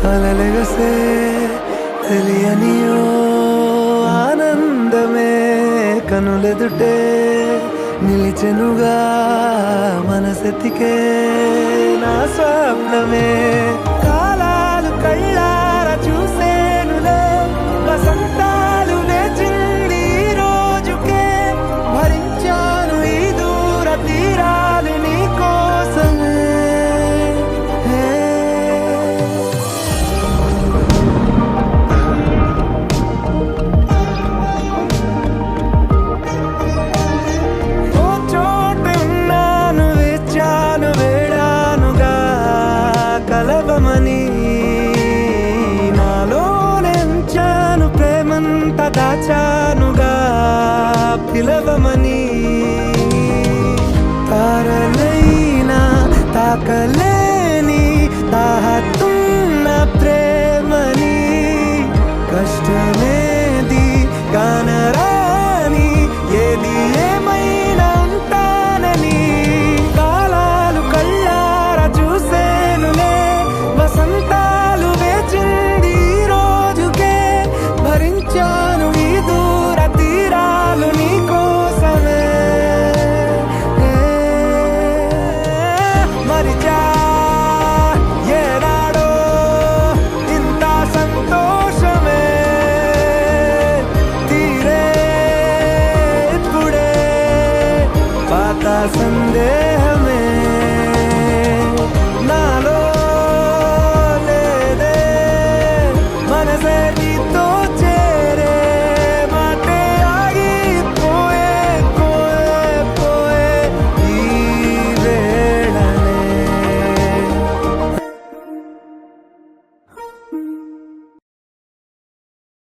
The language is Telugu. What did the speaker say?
అలలెగసే తెలియనియో ఆనందమే కనులెదుటే నిలిచెనుగా మనసెతికే నా స్వప్నమే కాలాలు కళ్ళార చూసేనులే వసంతాలు వేచింది ఈ రోజుకే భరించాను ఈ దూర తీరాలు నీ కోసమే కలవమని నాలోనెంచాను ప్రేమంత దాచానుగా పిలవమని తారలైనా తాకలేని తాహతున్న ప్రేమని కష్టమేది కానరాని ఏది ఏమైనా ఉంటానని కాలాలు కళ్ళార చూసేనులే వసంతాలు వేచింది ఈ రోజుకే భరించాను ఈ దూర తీరాలు నీ కోసమే మరిచా